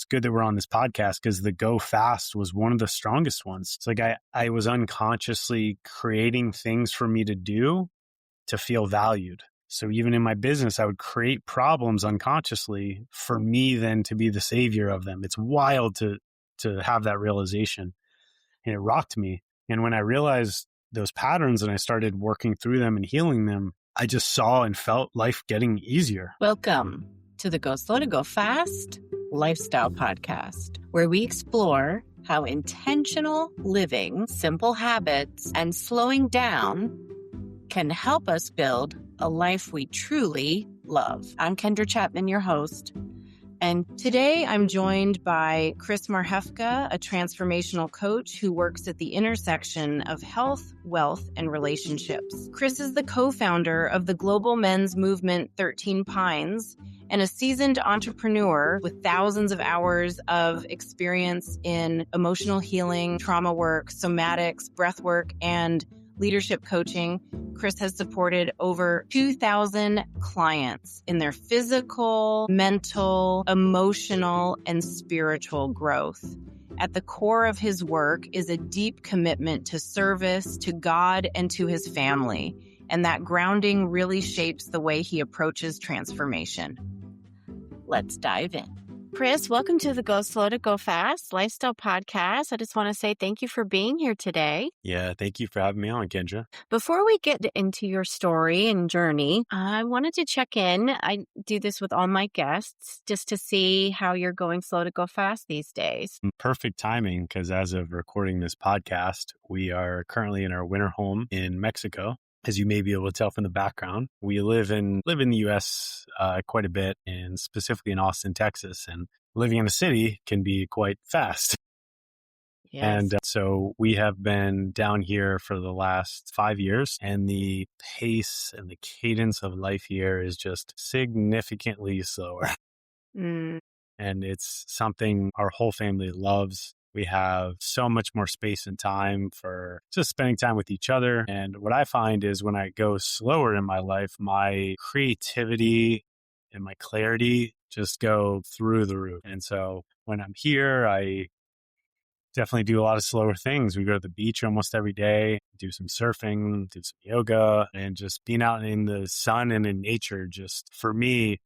it's good that we're on this podcast because the go fast was one of the strongest ones. It's like I was unconsciously creating things for me to do to feel valued. So even in my business, I would create problems unconsciously for me then to be the savior of them. It's wild to have that realization, and it rocked me. And when I realized those patterns and I started working through them and healing them, I just saw and felt life getting easier. Welcome to the Go Slow to Go Fast Lifestyle Podcast, where we explore how intentional living, simple habits, and slowing down can help us build a life we truly love. I'm Kendra Chapman, your host. And today I'm joined by Chris Marhefka, a transformational coach who works at the intersection of health, wealth, and relationships. Chris is the co-founder of the global men's movement 13 Pines and a seasoned entrepreneur with thousands of hours of experience in emotional healing, trauma work, somatics, breath work, and leadership coaching. Chris has supported over 2,000 clients in their physical, mental, emotional, and spiritual growth. At the core of his work is a deep commitment to service, to God, and to his family. And that grounding really shapes the way he approaches transformation. Let's dive in. Chris, welcome to the Go Slow to Go Fast Lifestyle Podcast. I just want to say thank you for being here today. Yeah, thank you for having me on, Kendra. Before we get into your story and journey, I wanted to check in. I do this with all my guests just to see how you're going slow to go fast these days. Perfect timing, because as of recording this podcast, we are currently in our winter home in Mexico. As you may be able to tell from the background, we live in the U.S. Quite a bit, and specifically in Austin, Texas. And living in a city can be quite fast. Yes. And so we have been down here for the last 5 years, and the pace and the cadence of life here is just significantly slower. And it's something our whole family loves. We have so much more space and time for just spending time with each other. And what I find is when I go slower in my life, my creativity and my clarity just go through the roof. And so when I'm here, I definitely do a lot of slower things. We go to the beach almost every day, do some surfing, do some yoga, and just being out in the sun and in nature just for me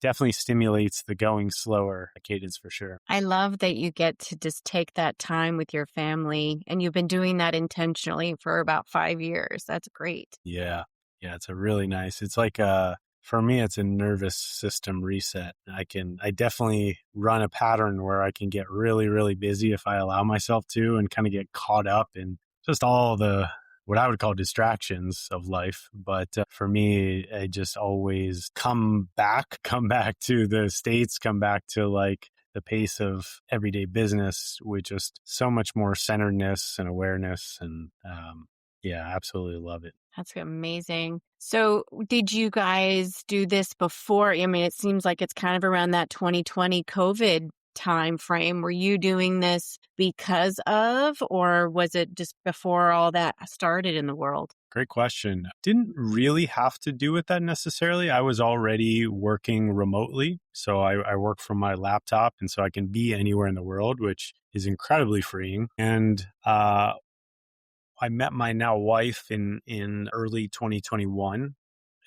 definitely stimulates the going slower cadence for sure. I love that you get to just take that time with your family, and you've been doing that intentionally for about 5 years. That's great. Yeah, it's a really nice. It's like for me, it's a nervous system reset. I definitely run a pattern where I can get really, really busy if I allow myself to, and kind of get caught up in just all the what I would call distractions of life. But for me, I just always come back to the States, come back to like the pace of everyday business with just so much more centeredness and awareness. And absolutely love it. That's amazing. So did you guys do this before? I mean, it seems like it's kind of around that 2020 COVID time frame. Were you doing this because of, or was it just before all that started in the world? Great question. Didn't really have to do with that necessarily. I was already working remotely. So I work from my laptop, and so I can be anywhere in the world, which is incredibly freeing. And I met my now wife in early 2021.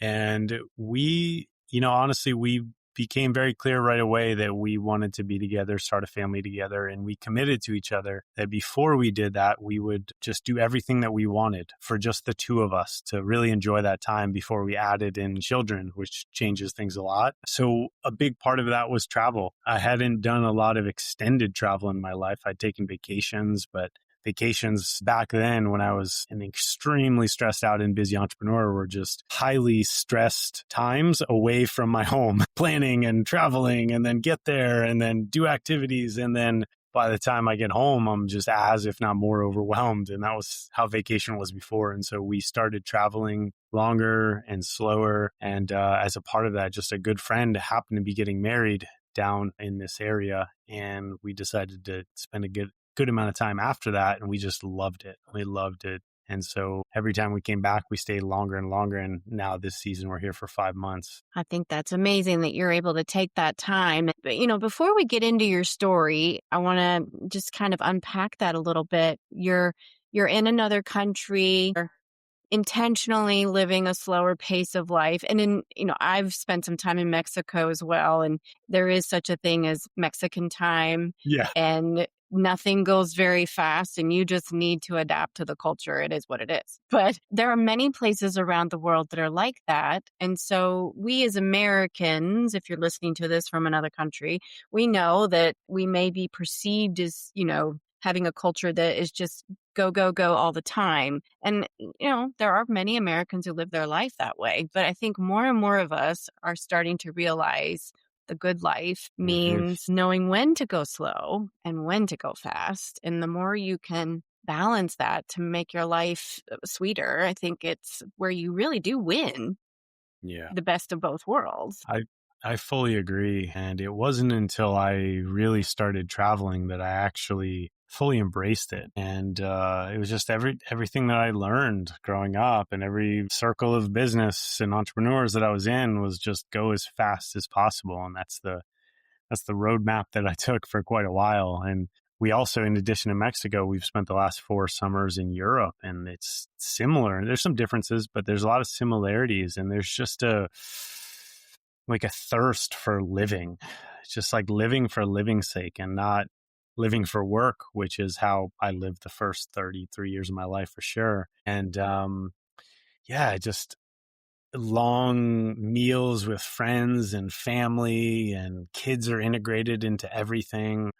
And we, honestly, we became very clear right away that we wanted to be together, start a family together. And we committed to each other that before we did that, we would just do everything that we wanted for just the two of us to really enjoy that time before we added in children, which changes things a lot. So a big part of that was travel. I hadn't done a lot of extended travel in my life. I'd taken vacations, but vacations back then when I was an extremely stressed out and busy entrepreneur were just highly stressed times away from my home, planning and traveling and then get there and then do activities. And then by the time I get home, I'm just as, if not more overwhelmed. And that was how vacation was before. And so we started traveling longer and slower. And as a part of that, just a good friend happened to be getting married down in this area. And we decided to spend a good amount of time after that. And we just loved it. We loved it. And so every time we came back, we stayed longer and longer. And now this season, we're here for 5 months. I think that's amazing that you're able to take that time. But, before we get into your story, I want to just kind of unpack that a little bit. You're in another country, intentionally living a slower pace of life. And I've spent some time in Mexico as well. And there is such a thing as Mexican time, Yeah. and nothing goes very fast, and you just need to adapt to the culture. It is what it is. But there are many places around the world that are like that. And so we as Americans, if you're listening to this from another country, we know that we may be perceived as, having a culture that is just go, go, go all the time. And, there are many Americans who live their life that way. But I think more and more of us are starting to realize the good life Hmm. means knowing when to go slow and when to go fast. And the more you can balance that to make your life sweeter, I think it's where you really do win Yeah. the best of both worlds. I fully agree. And it wasn't until I really started traveling that I actually fully embraced it. And it was just everything that I learned growing up, and every circle of business and entrepreneurs that I was in was just go as fast as possible. And that's the roadmap that I took for quite a while. And we also, in addition to Mexico, we've spent the last 4 summers in Europe, and it's similar. There's some differences, but there's a lot of similarities. And there's just a thirst for living. It's just like living for living's sake and not living for work, which is how I lived the first 33 years of my life for sure. And yeah, just long meals with friends and family, and kids are integrated into everything.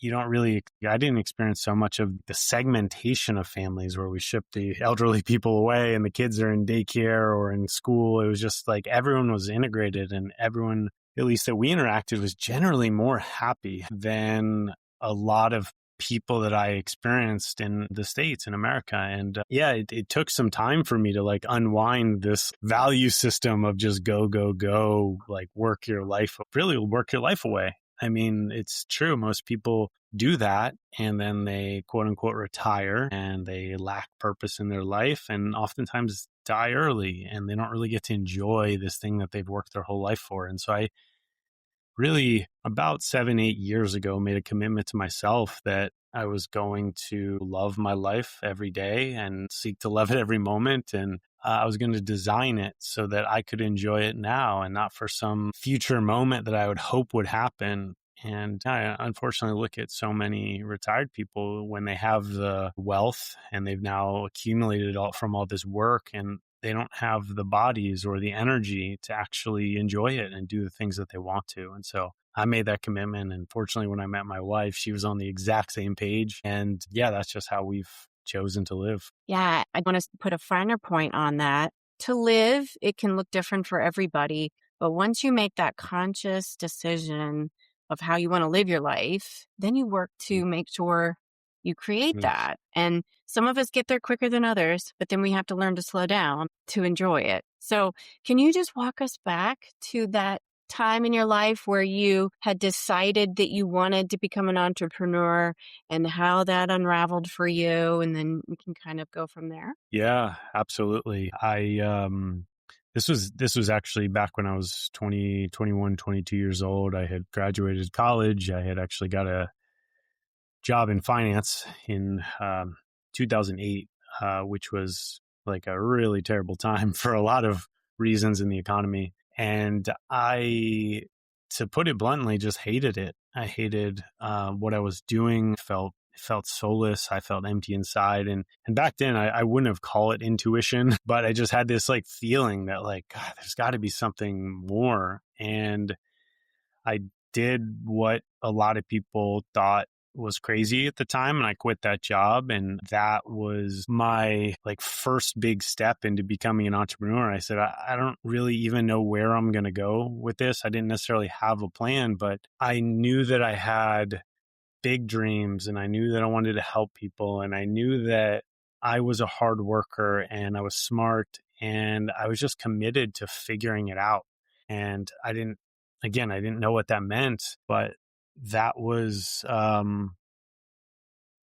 You don't really, I didn't experience so much of the segmentation of families where we ship the elderly people away and the kids are in daycare or in school. It was just like everyone was integrated, and everyone, at least that we interacted, was generally more happy than a lot of people that I experienced in the States, in America. And yeah, it took some time for me to like unwind this value system of just go, go, go, like really work your life away. I mean, it's true. Most people do that, and then they quote unquote retire, and they lack purpose in their life, and oftentimes die early, and they don't really get to enjoy this thing that they've worked their whole life for. And so I really, about 7, 8 years ago, made a commitment to myself that I was going to love my life every day and seek to love it every moment. And I was going to design it so that I could enjoy it now and not for some future moment that I would hope would happen. And I unfortunately look at so many retired people when they have the wealth and they've now accumulated all from all this work, and they don't have the bodies or the energy to actually enjoy it and do the things that they want to. And so I made that commitment. And fortunately, when I met my wife, she was on the exact same page. And yeah, that's just how we've chosen to live. Yeah, I want to put a finer point on that. To live, it can look different for everybody. But once you make that conscious decision of how you want to live your life, then you work to make sure you create Mhm. that. And some of us get there quicker than others, but then we have to learn to slow down to enjoy it. So, can you just walk us back to that time in your life where you had decided that you wanted to become an entrepreneur and how that unraveled for you? And then we can kind of go from there. Yeah, absolutely. This was actually back when I was 20, 21, 22 years old. I had graduated college. I had actually got a job in finance in 2008, which was like a really terrible time for a lot of reasons in the economy. And I, to put it bluntly, just hated it. I hated what I was doing. Felt soulless. I felt empty inside. And back then I wouldn't have called it intuition, but I just had this like feeling that like, God, there's got to be something more. And I did what a lot of people thought was crazy at the time, and I quit that job. And that was my like first big step into becoming an entrepreneur. I said, I don't really even know where I'm going to go with this. I didn't necessarily have a plan, but I knew that I had big dreams, and I knew that I wanted to help people, and I knew that I was a hard worker and I was smart, and I was just committed to figuring it out. And I didn't know what that meant, but that was,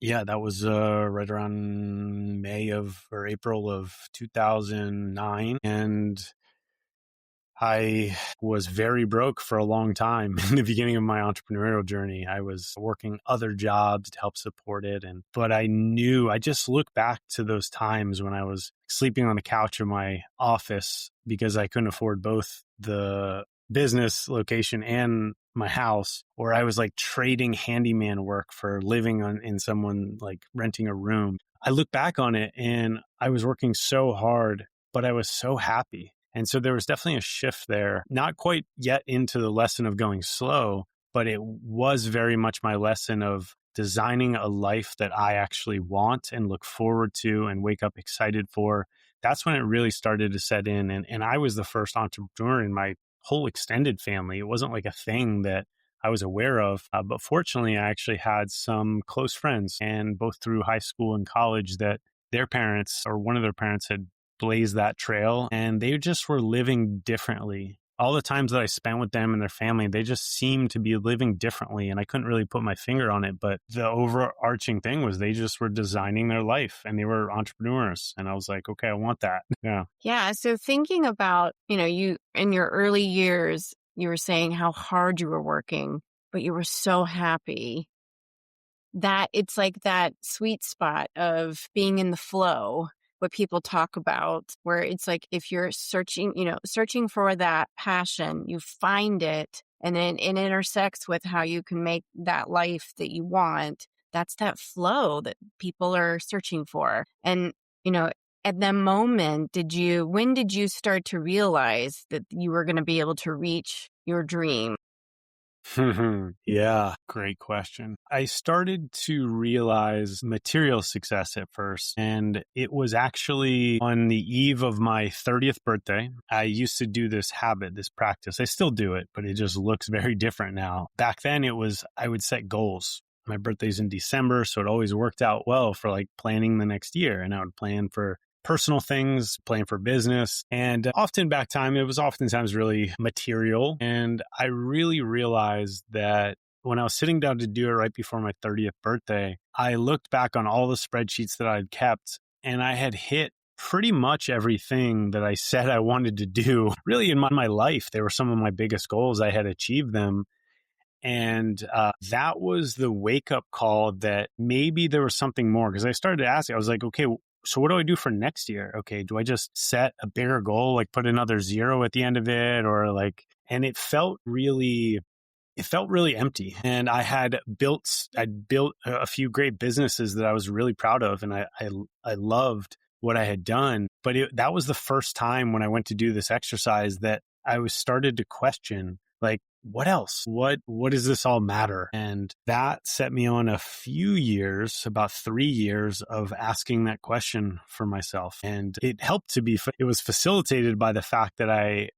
Yeah, that was right around May of or April of 2009. And I was very broke for a long time in the beginning of my entrepreneurial journey. I was working other jobs to help support it. But I just look back to those times when I was sleeping on the couch of my office because I couldn't afford both the business location and my house, or I was like trading handyman work for living in someone like renting a room. I look back on it and I was working so hard, but I was so happy. And so there was definitely a shift there, not quite yet into the lesson of going slow, but it was very much my lesson of designing a life that I actually want and look forward to and wake up excited for. That's when it really started to set in. And I was the first entrepreneur in my whole extended family. It wasn't like a thing that I was aware of. But fortunately, I actually had some close friends, and both through high school and college, that their parents or one of their parents had blazed that trail, and they just were living differently. All the times that I spent with them and their family, they just seemed to be living differently, and I couldn't really put my finger on it. But the overarching thing was they just were designing their life and they were entrepreneurs. And I was like, okay, I want that. Yeah. Yeah. So thinking about, you in your early years, you were saying how hard you were working, but you were so happy that it's like that sweet spot of being in the flow, what people talk about, where it's like if you're searching for that passion, you find it, and then it intersects with how you can make that life that you want. That's that flow that people are searching for. And, at that moment, when did you start to realize that you were going to be able to reach your dream? Yeah, great question. I started to realize material success at first, and it was actually on the eve of my 30th birthday. I used to do this habit, this practice. I still do it, but it just looks very different now. Back then, I would set goals. My birthday's in December, so it always worked out well for like planning the next year. And I would plan for personal things, playing for business. And it was oftentimes really material. And I really realized that when I was sitting down to do it right before my 30th birthday, I looked back on all the spreadsheets that I'd kept, and I had hit pretty much everything that I said I wanted to do. Really, in my life, they were some of my biggest goals. I had achieved them. And that was the wake up call that maybe there was something more, because I started to ask, I was like, okay, so what do I do for next year? Okay, do I just set a bigger goal, like put another zero at the end of it, or like, and it felt really empty. And I'd built a few great businesses that I was really proud of, and I loved what I had done. But that was the first time when I went to do this exercise that I was started to question, like, what else? What does this all matter? And that set me on a few years, about 3 years of asking that question for myself. And it was facilitated by the fact that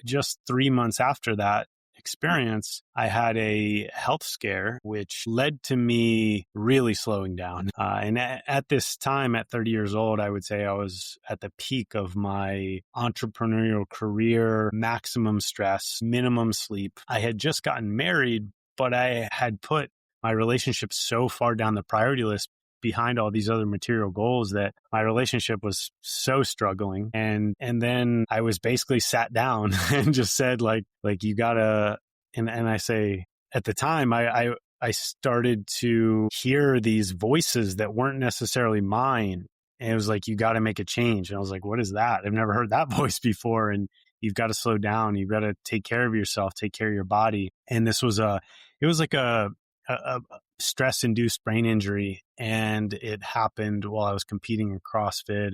just 3 months after that experience, I had a health scare, which led to me really slowing down. And at this time, at 30 years old, I would say I was at the peak of my entrepreneurial career, maximum stress, minimum sleep. I had just gotten married, but I had put my relationship so far down the priority list behind all these other material goals that my relationship was so struggling. And then I was basically sat down and just said like you gotta, and I say at the time, I started to hear these voices that weren't necessarily mine. And it was like, you got to make a change. And I was like, what is that? I've never heard that voice before. And you've got to slow down. You've got to take care of yourself, take care of your body. And it was like a stress-induced brain injury, and it happened while I was competing in CrossFit.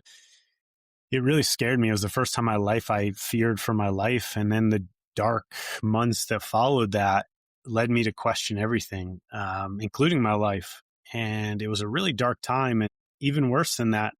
It really scared me. It was the first time in my life I feared for my life, and then the dark months that followed that led me to question everything, including my life. And it was a really dark time, and even worse than that,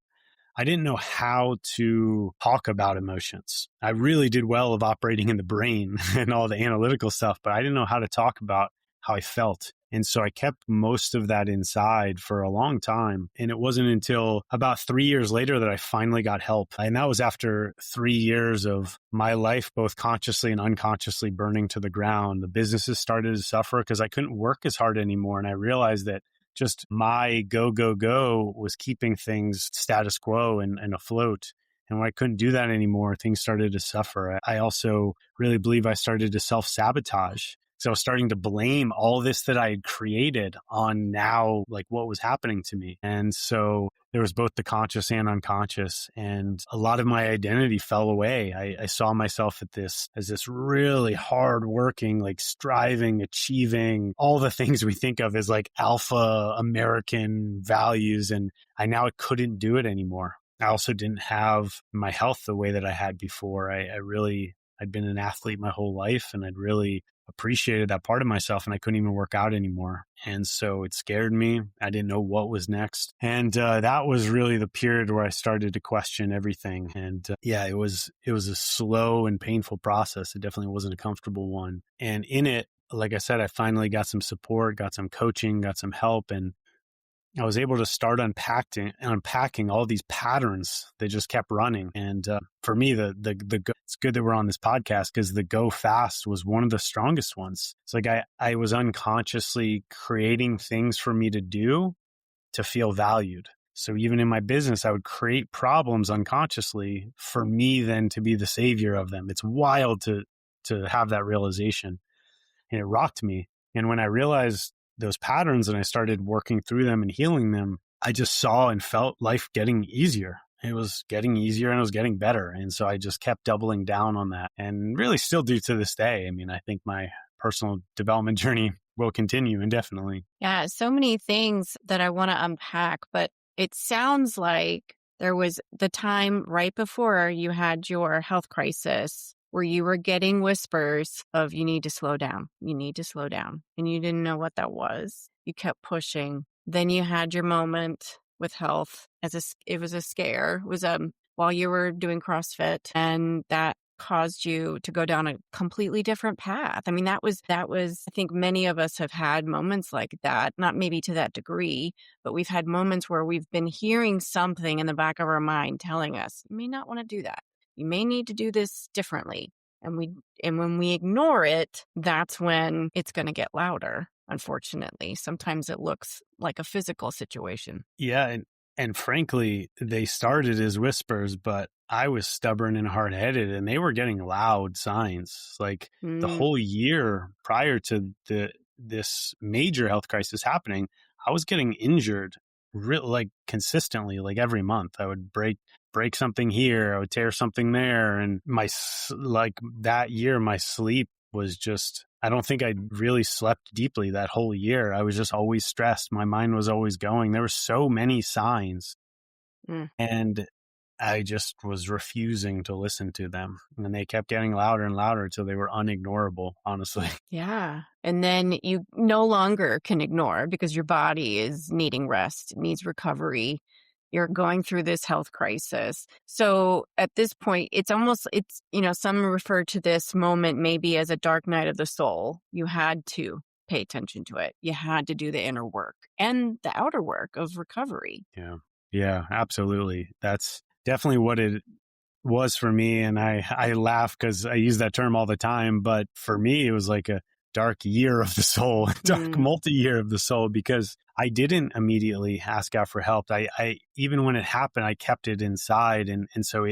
I didn't know how to talk about emotions. I really did well of operating in the brain and all the analytical stuff, but I didn't know how to talk about how I felt. And so I kept most of that inside for a long time. And it wasn't until about 3 years later that I finally got help. And that was after 3 years of my life, both consciously and unconsciously burning to the ground. The businesses started to suffer because I couldn't work as hard anymore. And I realized that just my go, go, go was keeping things status quo and afloat. And when I couldn't do that anymore, things started to suffer. I also really believe I started to self sabotage. So I was starting to blame all this that I had created on now, like what was happening to me. And so there was both the conscious and unconscious, and a lot of my identity fell away. I saw myself as this really hardworking, like striving, achieving all the things we think of as like alpha American values. And I now couldn't do it anymore. I also didn't have my health the way that I had before. I'd been an athlete my whole life, and I'd really appreciated that part of myself, and I couldn't even work out anymore. And so it scared me. I didn't know what was next. And that was really the period where I started to question everything. And it was a slow and painful process. It definitely wasn't a comfortable one. And in it, like I said, I finally got some support, got some coaching, got some help, and I was able to start unpacking all these patterns that just kept running. And for me, it's good that we're on this podcast, because the go fast was one of the strongest ones. It's like I was unconsciously creating things for me to do to feel valued. So even in my business, I would create problems unconsciously for me then to be the savior of them. It's wild to have that realization, and it rocked me. And when I realized those patterns and I started working through them and healing them, I just saw and felt life getting easier. It was getting easier and it was getting better. And so I just kept doubling down on that, and really still do to this day. I mean, I think my personal development journey will continue indefinitely. Yeah, so many things that I want to unpack, but it sounds like there was the time right before you had your health crisis where you were getting whispers of you need to slow down, you need to slow down, and you didn't know what that was. You kept pushing. Then you had your moment with health it was a scare. It was while you were doing CrossFit, and that caused you to go down a completely different path. I mean, that was, I think many of us have had moments like that, not maybe to that degree, but we've had moments where we've been hearing something in the back of our mind telling us, you may not want to do that. You may need to do this differently. And when we ignore it, that's when it's going to get louder. Unfortunately, sometimes it looks like a physical situation. Yeah. And frankly, they started as whispers, but I was stubborn and hard headed, and they were getting loud signs. Like the whole year prior to this major health crisis happening, I was getting injured like consistently, like every month. I would break something here, I would tear something there, and like that year, my sleep was just, I don't think I really slept deeply that whole year. I was just always stressed. My mind was always going. There were so many signs, and I just was refusing to listen to them. And they kept getting louder and louder until they were unignorable, honestly. Yeah. And then you no longer can ignore because your body is needing rest, needs recovery. You're going through this health crisis. So at this point, some refer to this moment maybe as a dark night of the soul. You had to pay attention to it. You had to do the inner work and the outer work of recovery. Yeah. Yeah, absolutely. That's definitely what it was for me. And I laugh because I use that term all the time. But for me, it was like a dark year of the soul, dark multi-year of the soul, because I didn't immediately ask out for help. I even when it happened, I kept it inside. And so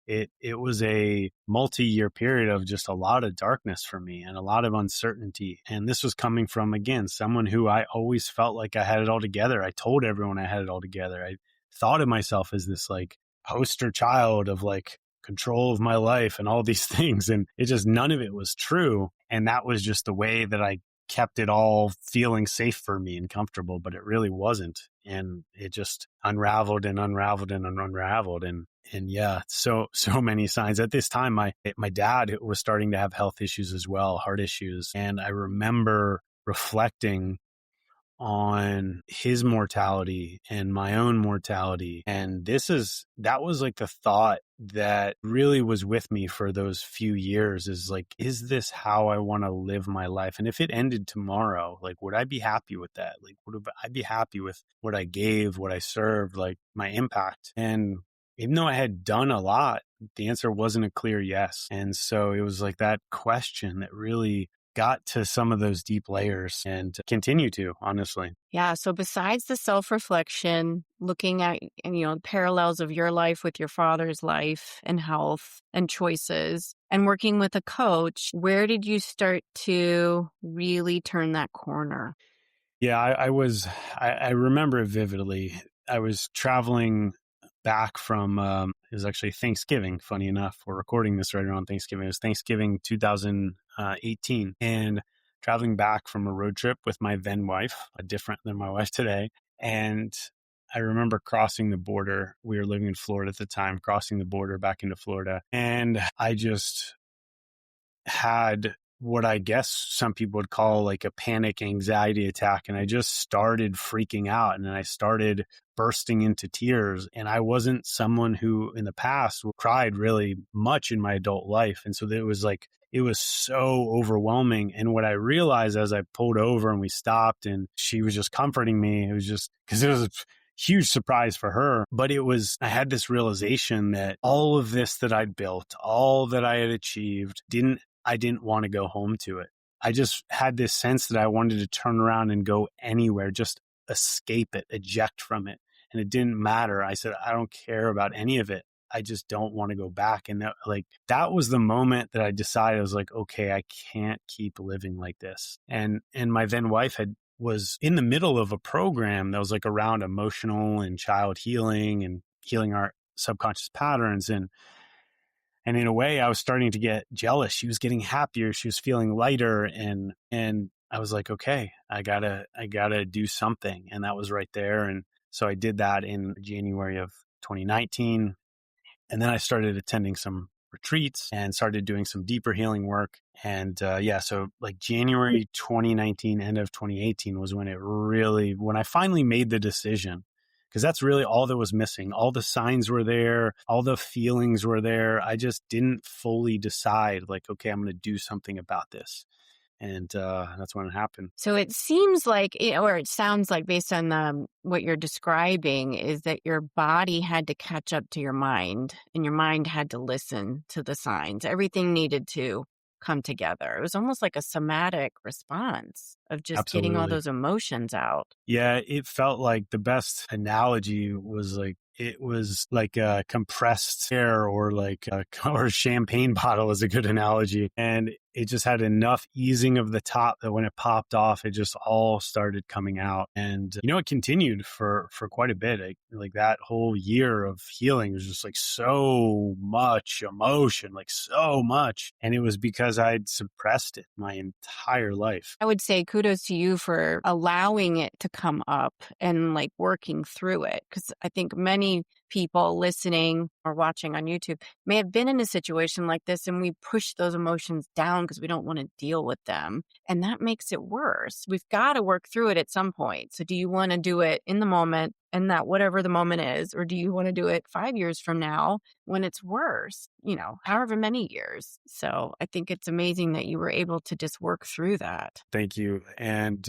it was a multi-year period of just a lot of darkness for me and a lot of uncertainty. And this was coming from, again, someone who I always felt like I had it all together. I told everyone I had it all together. I thought of myself as this like poster child of like control of my life and all these things. And it just, none of it was true. And that was just the way that I kept it all feeling safe for me and comfortable, but it really wasn't. And it just unraveled and unraveled and unraveled. And yeah, so many signs. At this time, my dad was starting to have health issues as well, heart issues. And I remember reflecting on his mortality and my own mortality. And that was like the thought that really was with me for those few years, is like, is this how I want to live my life? And if it ended tomorrow, like, would I be happy with that? Like, would I be happy with what I gave, what I served, like my impact? And even though I had done a lot, the answer wasn't a clear yes. And so it was like that question that really got to some of those deep layers and continue to, honestly. Yeah. So besides the self-reflection, looking at, parallels of your life with your father's life and health and choices and working with a coach, where did you start to really turn that corner? Yeah, I remember it vividly. I was traveling back from, it was actually Thanksgiving, funny enough. We're recording this right around Thanksgiving. It was Thanksgiving 2018. And traveling back from a road trip with my then wife, different than my wife today. And I remember crossing the border. We were living in Florida at the time, crossing the border back into Florida. And I just had what I guess some people would call like a panic anxiety attack. And I just started freaking out and I started bursting into tears. And I wasn't someone who in the past cried really much in my adult life. And so it was so overwhelming. And what I realized as I pulled over and we stopped and she was just comforting me, it was just because it was a huge surprise for her. But I had this realization that all of this that I'd built, all that I had achieved, I didn't want to go home to it. I just had this sense that I wanted to turn around and go anywhere, just escape it, eject from it. And it didn't matter. I said, I don't care about any of it. I just don't want to go back. And that was the moment that I decided. I was like, okay, I can't keep living like this. And my then wife was in the middle of a program that was like around emotional and child healing and healing our subconscious patterns. And in a way, I was starting to get jealous. She was getting happier. She was feeling lighter. And I was like, okay, I gotta do something. And that was right there. And so I did that in January of 2019. And then I started attending some retreats and started doing some deeper healing work. And so like January 2019, end of 2018 was when I finally made the decision, because that's really all that was missing. All the signs were there. All the feelings were there. I just didn't fully decide like, okay, I'm going to do something about this. And that's when it happened. So it seems like, or it sounds like, based on what you're describing, is that your body had to catch up to your mind and your mind had to listen to the signs. Everything needed to come together. It was almost like a somatic response of just getting all Absolutely. those emotions out. Yeah, it felt like the best analogy was like it was like a compressed air or or a champagne bottle is a good analogy. And it just had enough easing of the top that when it popped off, it just all started coming out. And, it continued for quite a bit. Like that whole year of healing was just like so much emotion, like so much. And it was because I'd suppressed it my entire life. I would say kudos to you for allowing it to come up and like working through it. Because I think many people listening or watching on YouTube may have been in a situation like this and we push those emotions down because we don't want to deal with them. And that makes it worse. We've got to work through it at some point. So do you want to do it in the moment and that whatever the moment is, or do you want to do it 5 years from now when it's worse, however many years? So I think it's amazing that you were able to just work through that. Thank you. And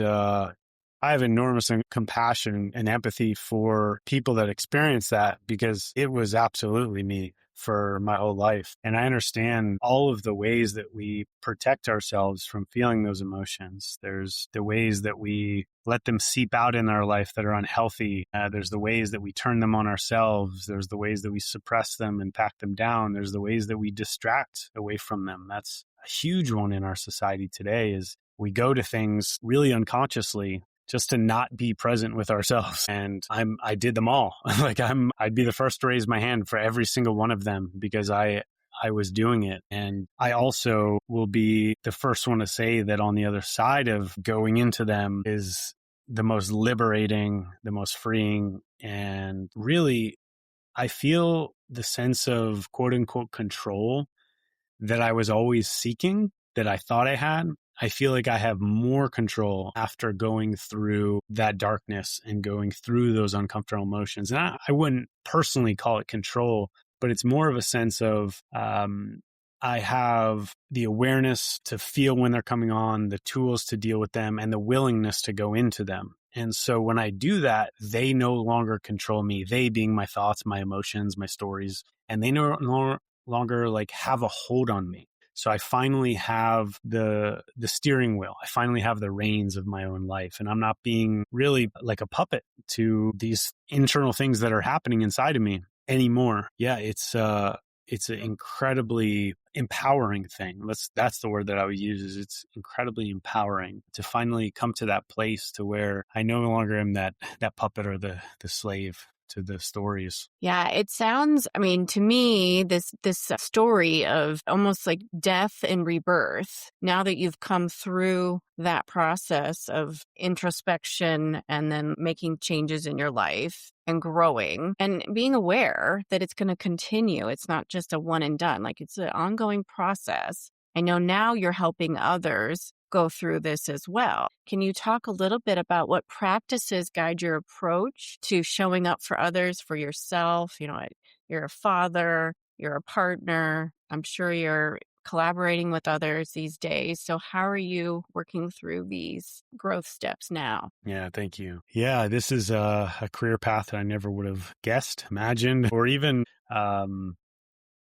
I have enormous compassion and empathy for people that experience that, because it was absolutely me for my whole life. And I understand all of the ways that we protect ourselves from feeling those emotions. There's the ways that we let them seep out in our life that are unhealthy. There's the ways that we turn them on ourselves. There's the ways that we suppress them and pack them down. There's the ways that we distract away from them. That's a huge one in our society today, is we go to things really unconsciously just to not be present with ourselves. And I did them all. I'd be the first to raise my hand for every single one of them, because I was doing it. And I also will be the first one to say that on the other side of going into them is the most liberating, the most freeing. And really, I feel the sense of quote unquote control that I was always seeking, that I thought I had. I feel like I have more control after going through that darkness and going through those uncomfortable emotions. And I wouldn't personally call it control, but it's more of a sense of I have the awareness to feel when they're coming on, the tools to deal with them, and the willingness to go into them. And so when I do that, they no longer control me, they being my thoughts, my emotions, my stories, and they no longer like have a hold on me. So I finally have the steering wheel. I finally have the reins of my own life, and I'm not being really like a puppet to these internal things that are happening inside of me anymore. Yeah, it's an incredibly empowering thing. That's the word that I would use, is it's incredibly empowering to finally come to that place to where I no longer am that puppet or the slave to the stories. Yeah, it sounds, I mean, to me, this story of almost like death and rebirth, now that you've come through that process of introspection and then making changes in your life and growing and being aware that it's going to continue. It's not just a one and done, like it's an ongoing process. I know now you're helping others go through this as well. Can you talk a little bit about what practices guide your approach to showing up for others, for yourself? You know, you're a father, you're a partner. I'm sure you're collaborating with others these days. So how are you working through these growth steps now? Yeah, thank you. Yeah, this is a career path that I never would have guessed, imagined, or even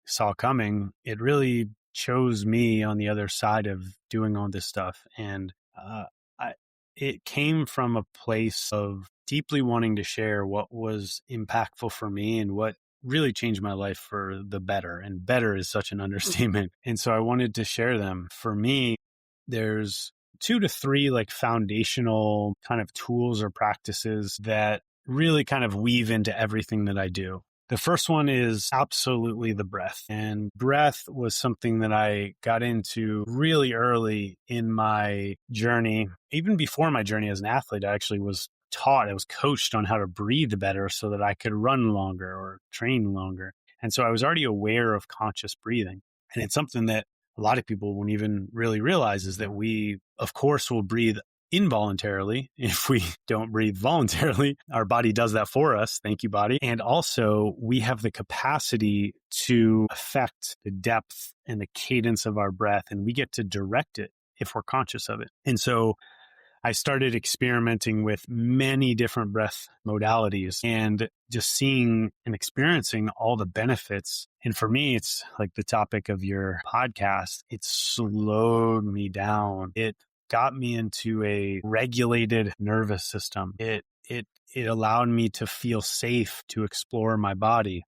saw coming. It really chose me on the other side of doing all this stuff. And I, it came from a place of deeply wanting to share what was impactful for me and what really changed my life for the better. And better is such an understatement. And so I wanted to share them. For me, there's 2 to 3 like foundational kind of tools or practices that really kind of weave into everything that I do. The first one is absolutely the breath. And breath was something that I got into really early in my journey. Even before my journey as an athlete, I actually was coached on how to breathe better so that I could run longer or train longer. And so I was already aware of conscious breathing. And it's something that a lot of people won't even really realize, is that we, of course, will breathe involuntarily if we don't breathe voluntarily. Our body does that for us. Thank you, body. And also, we have the capacity to affect the depth and the cadence of our breath, and we get to direct it if we're conscious of it. And so I started experimenting with many different breath modalities and just seeing and experiencing all the benefits. And for me, it's like the topic of your podcast. It slowed me down. It got me into a regulated nervous system. It allowed me to feel safe to explore my body,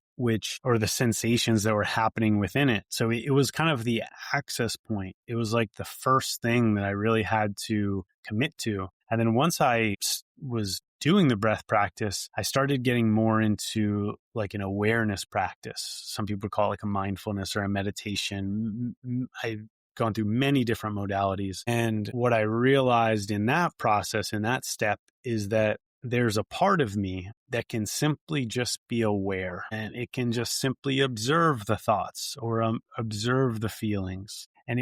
or the sensations that were happening within it. So it was kind of the access point. It was like the first thing that I really had to commit to. And then once I was doing the breath practice, I started getting more into like an awareness practice. Some people call it like a mindfulness or a meditation. I've gone through many different modalities. And what I realized in that process, in that step, is that there's a part of me that can simply just be aware, and it can just simply observe the thoughts or observe the feelings. And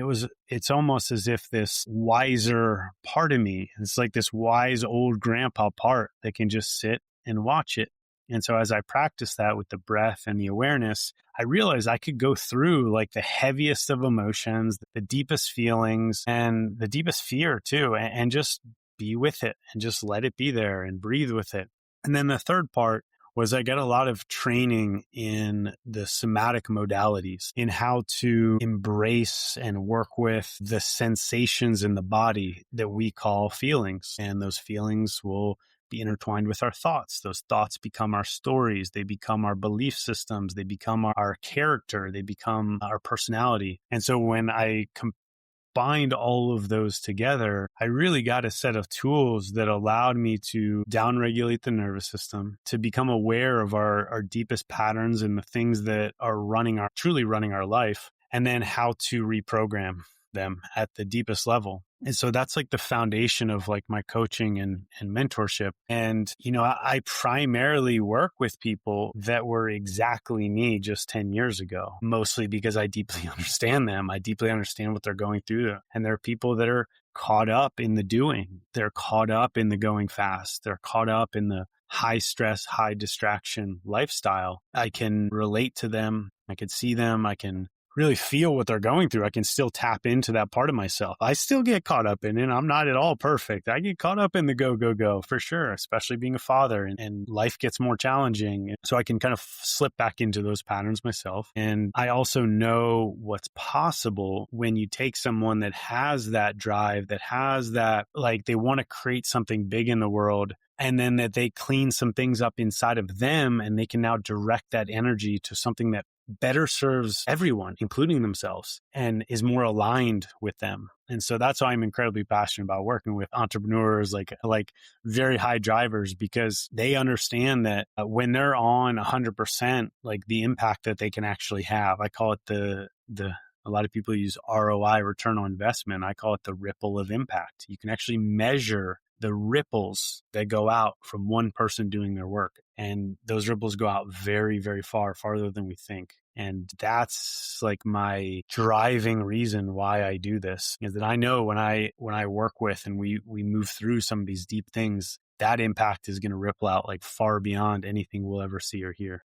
it's almost as if this wiser part of me, it's like this wise old grandpa part that can just sit and watch it. And so as I practiced that with the breath and the awareness, I realized I could go through like the heaviest of emotions, the deepest feelings, and the deepest fear too, and just be with it and just let it be there and breathe with it. And then the third part was I got a lot of training in the somatic modalities, in how to embrace and work with the sensations in the body that we call feelings. And those feelings will be intertwined with our thoughts. Those thoughts become our stories. They become our belief systems. They become our character. They become our personality. And so when I combined all of those together, I really got a set of tools that allowed me to downregulate the nervous system, to become aware of our deepest patterns and the things that are truly running our life, and then how to reprogram them at the deepest level. And so that's like the foundation of like my coaching and mentorship. And, I primarily work with people that were exactly me just 10 years ago, mostly because I deeply understand them. I deeply understand what they're going through. And there are people that are caught up in the doing. They're caught up in the going fast. They're caught up in the high stress, high distraction lifestyle. I can relate to them. I can see them. I can really feel what they're going through, I can still tap into that part of myself. I still get caught up in it. I'm not at all perfect. I get caught up in the go, go, go for sure, especially being a father, and life gets more challenging. So I can kind of slip back into those patterns myself. And I also know what's possible when you take someone that has that drive, that has that, like, they want to create something big in the world, and then that they clean some things up inside of them, and they can now direct that energy to something that better serves everyone, including themselves, and is more aligned with them. And so that's why I'm incredibly passionate about working with entrepreneurs, like very high drivers, because they understand that when they're on 100%, like the impact that they can actually have. I call it a lot of people use ROI, return on investment. I call it the ripple of impact. You can actually measure the ripples that go out from one person doing their work. And those ripples go out very, very far, farther than we think. And that's like my driving reason why I do this, is that I know when I work with and we move through some of these deep things, that impact is going to ripple out like far beyond anything we'll ever see or hear.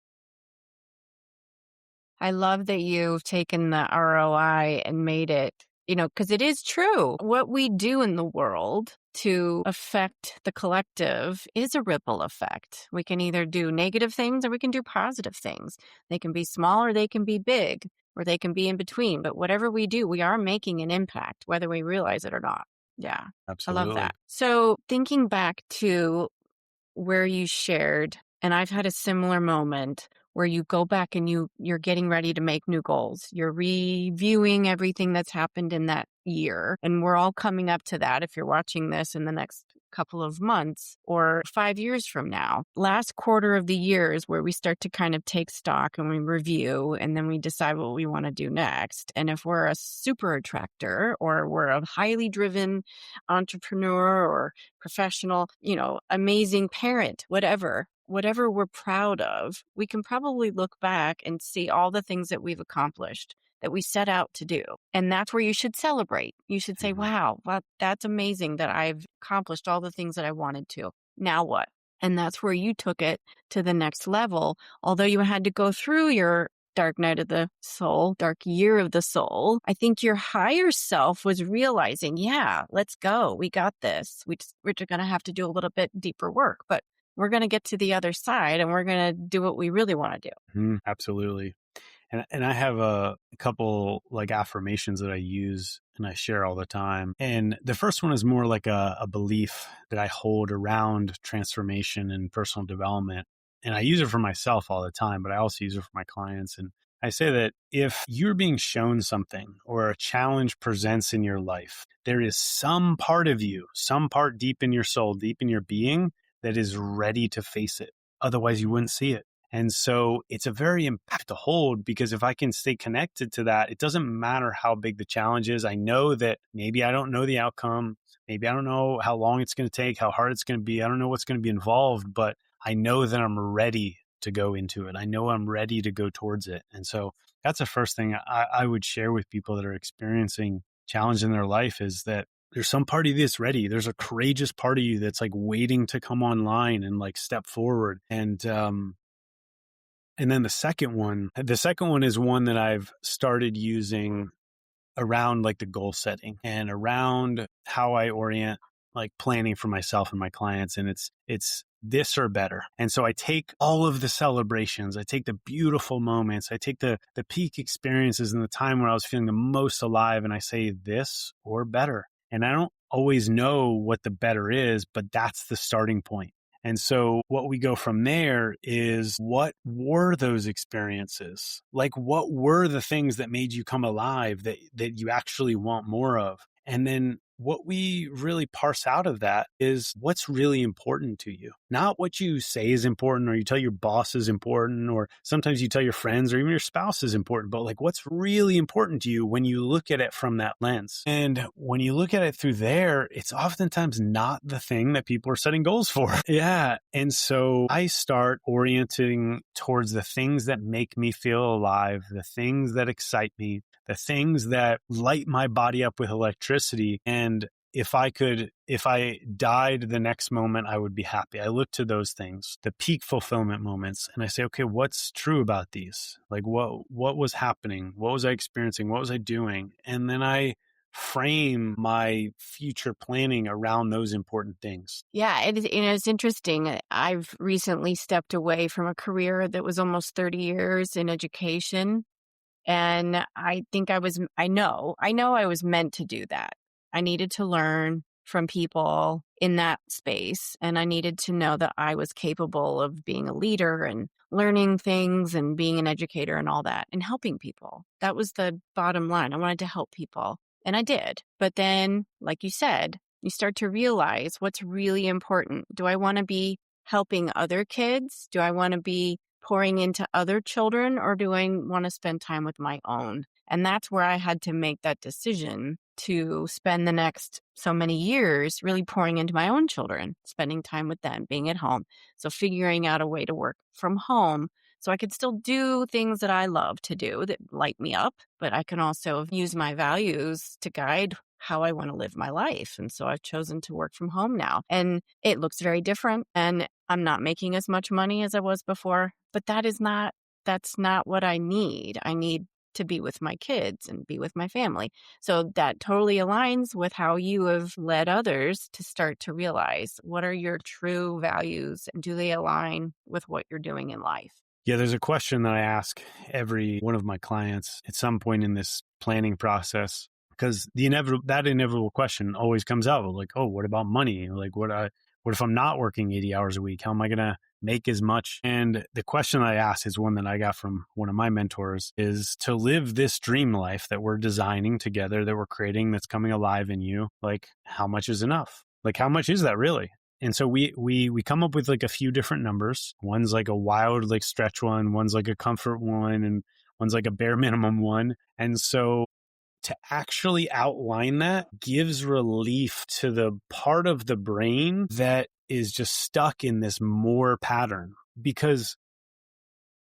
I love that you've taken the ROI and made it, because it is true. What we do in the world to affect the collective is a ripple effect. We can either do negative things or we can do positive things. They can be small or they can be big, or they can be in between. But whatever we do, we are making an impact, whether we realize it or not. Yeah, I love Absolutely. that. So thinking back to where you shared, and I've had a similar moment where you go back and you're getting ready to make new goals. You're reviewing everything that's happened in that year. And we're all coming up to that if you're watching this in the next couple of months or 5 years from now. Last quarter of the year is where we start to kind of take stock and we review, and then we decide what we want to do next. And if we're a super attractor, or we're a highly driven entrepreneur or professional, amazing parent, whatever we're proud of, we can probably look back and see all the things that we've accomplished that we set out to do. And that's where you should celebrate. You should say, wow, that's amazing that I've accomplished all the things that I wanted to. Now what? And that's where you took it to the next level. Although you had to go through your dark night of the soul, dark year of the soul, I think your higher self was realizing, yeah, let's go. We got this. We're just going to have to do a little bit deeper work, but we're going to get to the other side and we're going to do what we really want to do. Absolutely. And I have a couple like affirmations that I use and I share all the time. And the first one is more like a belief that I hold around transformation and personal development. And I use it for myself all the time, but I also use it for my clients. And I say that if you're being shown something or a challenge presents in your life, there is some part of you, some part deep in your soul, deep in your being, that is ready to face it. Otherwise, you wouldn't see it. And so it's a very impact to hold, because if I can stay connected to that, it doesn't matter how big the challenge is. I know that maybe I don't know the outcome. Maybe I don't know how long it's going to take, how hard it's going to be. I don't know what's going to be involved, but I know that I'm ready to go into it. I know I'm ready to go towards it. And so that's the first thing I would share with people that are experiencing challenge in their life, is that there's some part of you that's ready. There's a courageous part of you that's like waiting to come online and like step forward. And then the second one is one that I've started using around like the goal setting and around how I orient like planning for myself and my clients. And it's this or better. And so I take all of the celebrations, I take the beautiful moments, I take the peak experiences and the time where I was feeling the most alive, and I say this or better. And I don't always know what the better is, but that's the starting point. And so what we go from there is, what were those experiences? Like, what were the things that made you come alive that you actually want more of? And then what we really parse out of that is what's really important to you. Not what you say is important, or you tell your boss is important, or sometimes you tell your friends or even your spouse is important, but like what's really important to you when you look at it from that lens. And when you look at it through there, it's oftentimes not the thing that people are setting goals for. Yeah. And so I start orienting towards the things that make me feel alive, the things that excite me, the things that light my body up with electricity. And if I died the next moment, I would be happy. I look to those things, the peak fulfillment moments, and I say, okay, what's true about these? Like what was happening? What was I experiencing? What was I doing? And then I frame my future planning around those important things. Yeah, it's interesting. I've recently stepped away from a career that was almost 30 years in education. And I think I know I was meant to do that. I needed to learn from people in that space. And I needed to know that I was capable of being a leader and learning things and being an educator and all that and helping people. That was the bottom line. I wanted to help people. And I did. But then, like you said, you start to realize what's really important. Do I want to be helping other kids? Do I want to be pouring into other children, or do I want to spend time with my own? And that's where I had to make that decision to spend the next so many years really pouring into my own children, spending time with them, being at home. So figuring out a way to work from home so I could still do things that I love to do that light me up, but I can also use my values to guide how I want to live my life. And so I've chosen to work from home now. And it looks very different. And I'm not making as much money as I was before, but that's not what I need. I need to be with my kids and be with my family. So that totally aligns with how you have led others to start to realize what are your true values and do they align with what you're doing in life? Yeah, there's a question that I ask every one of my clients at some point in this planning process, because that inevitable question always comes out, like, oh, what about money? Like, what if I'm not working 80 hours a week? How am I going to make as much? And the question I ask is one that I got from one of my mentors, is to live this dream life that we're designing together, that we're creating, that's coming alive in you. Like, how much is enough? Like, how much is that really? And so we come up with like a few different numbers. One's like a wild, like stretch one. One's like a comfort one, and one's like a bare minimum one. And so to actually outline that gives relief to the part of the brain that is just stuck in this more pattern, because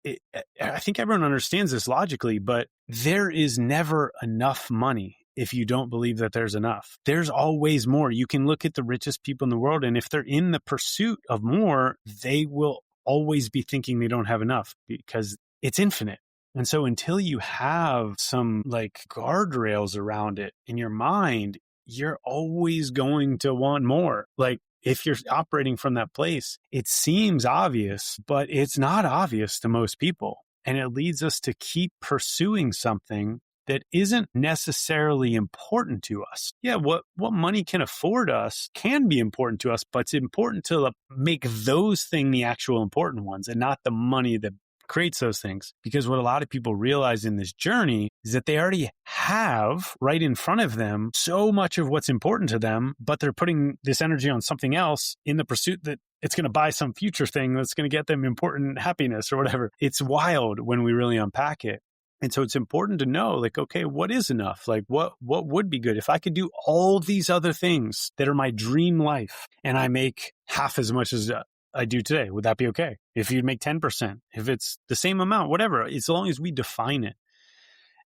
I think everyone understands this logically, but there is never enough money if you don't believe that there's enough. There's always more. You can look at the richest people in the world, and if they're in the pursuit of more, they will always be thinking they don't have enough because it's infinite. And so until you have some like guardrails around it in your mind, you're always going to want more. Like, if you're operating from that place, it seems obvious, but it's not obvious to most people. And it leads us to keep pursuing something that isn't necessarily important to us. Yeah, what money can afford us can be important to us, but it's important to make those things the actual important ones and not the money that creates those things. Because what a lot of people realize in this journey is that they already have right in front of them so much of what's important to them, but they're putting this energy on something else in the pursuit that it's going to buy some future thing that's going to get them important happiness or whatever. It's wild when we really unpack it. And so it's important to know, like, okay, what is enough? Like, what would be good? If I could do all these other things that are my dream life and I make half as much as I do today, would that be okay? If you'd make 10%, if it's the same amount, whatever, as long as we define it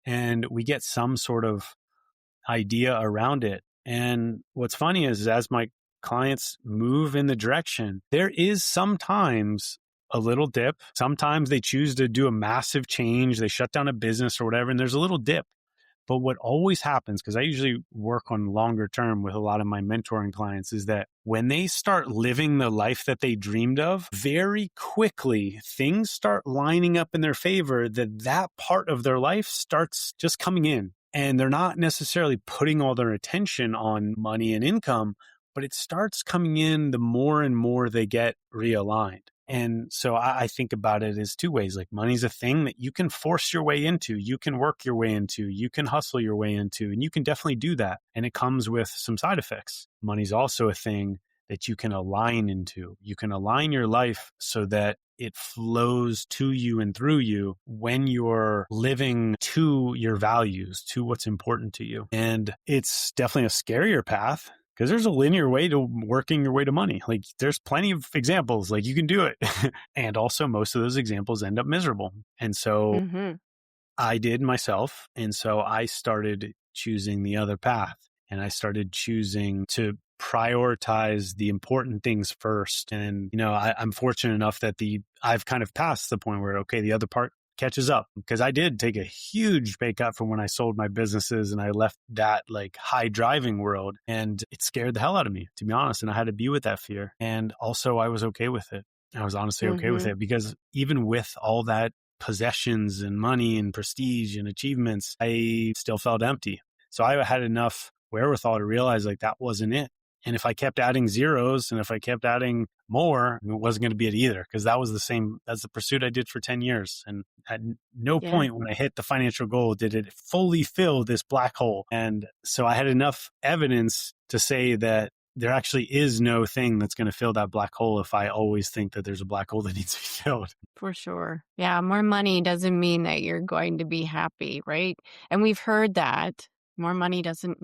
and we get some sort of idea around it. And what's funny is as my clients move in the direction, there is sometimes a little dip. Sometimes they choose to do a massive change. They shut down a business or whatever, and there's a little dip. But what always happens, because I usually work on longer term with a lot of my mentoring clients, is that when they start living the life that they dreamed of, very quickly things start lining up in their favor, that part of their life starts just coming in. And they're not necessarily putting all their attention on money and income, but it starts coming in the more and more they get realigned. And so I think about it as two ways. Like, money's a thing that you can force your way into, you can work your way into, you can hustle your way into, and you can definitely do that. And it comes with some side effects. Money's also a thing that you can align into. You can align your life so that it flows to you and through you when you're living to your values, to what's important to you. And it's definitely a scarier path, because there's a linear way to working your way to money. Like, there's plenty of examples, like you can do it. And also most of those examples end up miserable. And so I did myself. And so I started choosing the other path. And I started choosing to prioritize the important things first. And, I'm fortunate enough that I've kind of passed the point where, okay, the other part catches up, because I did take a huge pay cut from when I sold my businesses and I left that like high driving world, and it scared the hell out of me, to be honest. And I had to be with that fear. And also I was okay with it. I was honestly okay with Mm-hmm. it, because even with all that possessions and money and prestige and achievements, I still felt empty. So I had enough wherewithal to realize like that wasn't it. And if I kept adding zeros and if I kept adding more, it wasn't going to be it either, because that's the pursuit I did for 10 years. And at no Yeah, point when I hit the financial goal did it fully fill this black hole. And so I had enough evidence to say that there actually is no thing that's going to fill that black hole if I always think that there's a black hole that needs to be filled. for sure. Yeah, more money doesn't mean that you're going to be happy, right? And we've heard that more money doesn't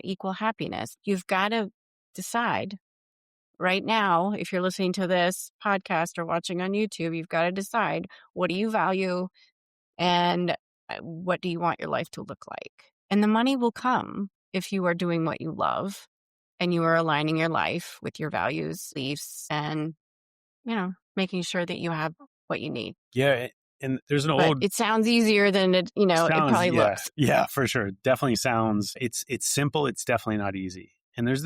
equal happiness. You've got to decide right now, if you're listening to this podcast or watching on YouTube, you've got to decide, what do you value and what do you want your life to look like? And the money will come if you are doing what you love and you are aligning your life with your values, beliefs, and, making sure that you have what you need. Yeah. And there's an But old it sounds easier than it sounds, probably yeah, looks. yeah, for sure. Definitely sounds, it's simple. It's definitely not easy. And there's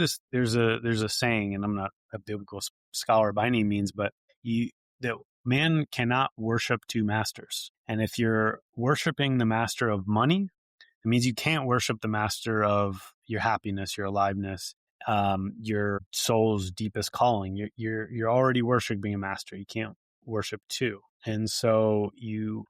a saying, and I'm not a biblical scholar by any means, but that man cannot worship two masters. And if you're worshiping the master of money, it means you can't worship the master of your happiness, your aliveness, your soul's deepest calling. You're already worshiping a master. You can't worship two. And so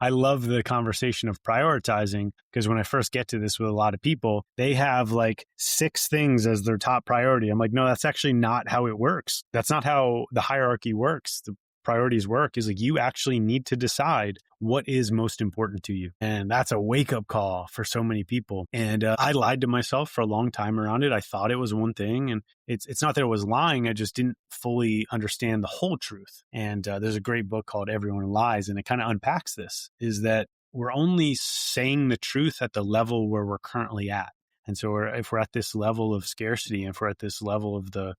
I love the conversation of prioritizing, because when I first get to this with a lot of people, they have like 6 things as their top priority. I'm like, no, that's actually not how it works. That's not how the hierarchy works. The priorities work is like, you actually need to decide what is most important to you. And that's a wake up call for so many people. And I lied to myself for a long time around it. I thought it was one thing, and it's not that I was lying. I just didn't fully understand the whole truth. And there's a great book called Everyone Lies, and it kind of unpacks this, is that we're only saying the truth at the level where we're currently at. And so if we're at this level of scarcity, and if we're at this level of the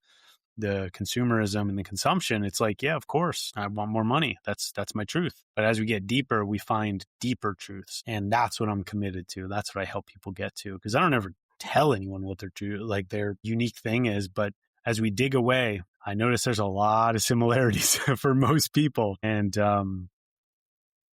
consumerism and the consumption, it's like, yeah, of course, I want more money. That's my truth. But as we get deeper, we find deeper truths. And that's what I'm committed to. That's what I help people get to. Because I don't ever tell anyone what their unique thing is. But as we dig away, I notice there's a lot of similarities for most people. And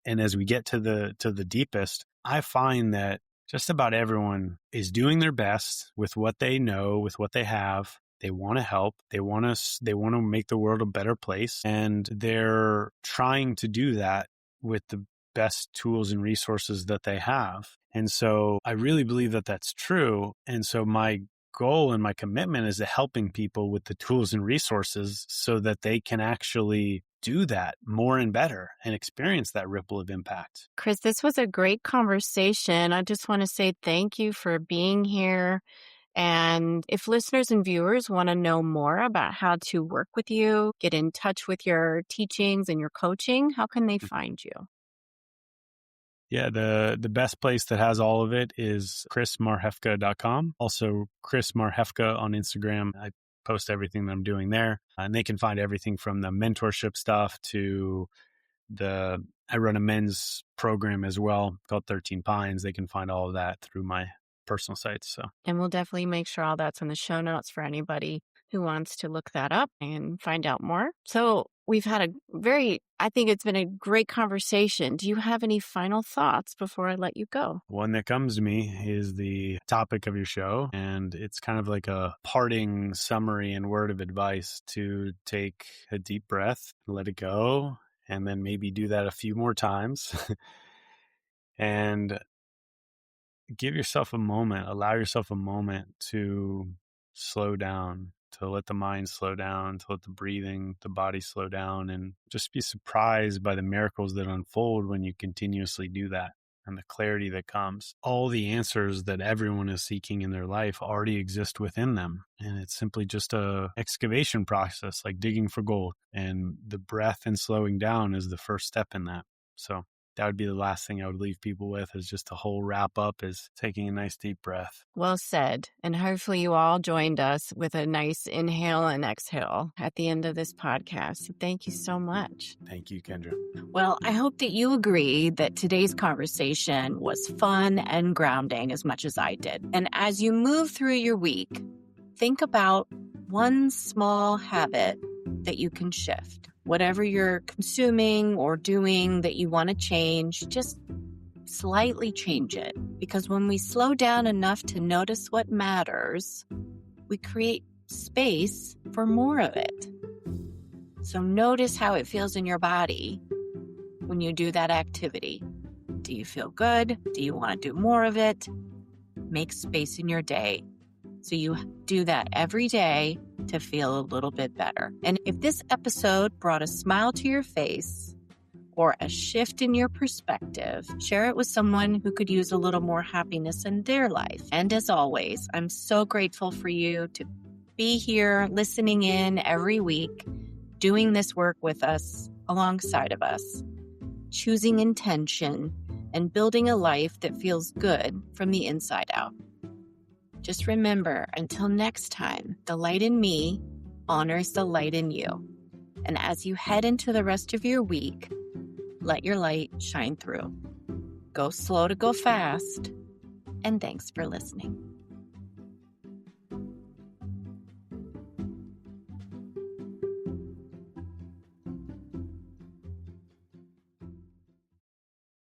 as we get to the deepest, I find that just about everyone is doing their best with what they know, with what they have. They want to help. They want to make the world a better place. And they're trying to do that with the best tools and resources that they have. And so I really believe that that's true. And so my goal and my commitment is to helping people with the tools and resources so that they can actually do that more and better and experience that ripple of impact. Chris, this was a great conversation. I just want to say thank you for being here. And if listeners and viewers want to know more about how to work with you, get in touch with your teachings and your coaching, how can they find you? Yeah, the best place that has all of it is chrismarhefka.com. Also, Chris Marhefka on Instagram. I post everything that I'm doing there. And they can find everything from the mentorship stuff to I run a men's program as well called 13 Pines. They can find all of that through my personal sites. So, And we'll definitely make sure all that's in the show notes for anybody who wants to look that up and find out more. So we've had I think it's been a great conversation. Do you have any final thoughts before I let you go? one that comes to me is the topic of your show, and it's kind of like a parting summary and word of advice to take a deep breath, let it go, and then maybe do that a few more times and give yourself a moment, allow yourself a moment to slow down, to let the mind slow down, to let the breathing, the body slow down, and just be surprised by the miracles that unfold when you continuously do that, and the clarity that comes. All the answers that everyone is seeking in their life already exist within them. And it's simply just a excavation process, like digging for gold. And the breath and slowing down is the first step in that. So that would be the last thing I would leave people with, is just a whole wrap up, is taking a nice deep breath. Well said. And hopefully you all joined us with a nice inhale and exhale at the end of this podcast. Thank you so much. Thank you, Kendra. Well, I hope that you agree that today's conversation was fun and grounding as much as I did. And as you move through your week, think about one small habit that you can shift. Whatever you're consuming or doing that you want to change, just slightly change it. Because when we slow down enough to notice what matters, we create space for more of it. So notice how it feels in your body when you do that activity. Do you feel good? Do you want to do more of it? Make space in your day. So you do that every day to feel a little bit better. And if this episode brought a smile to your face or a shift in your perspective, share it with someone who could use a little more happiness in their life. And as always, I'm so grateful for you to be here listening in every week, doing this work with us, alongside of us, choosing intention and building a life that feels good from the inside out. Just remember, until next time, the light in me honors the light in you. And as you head into the rest of your week, let your light shine through. Go slow to go fast. And thanks for listening.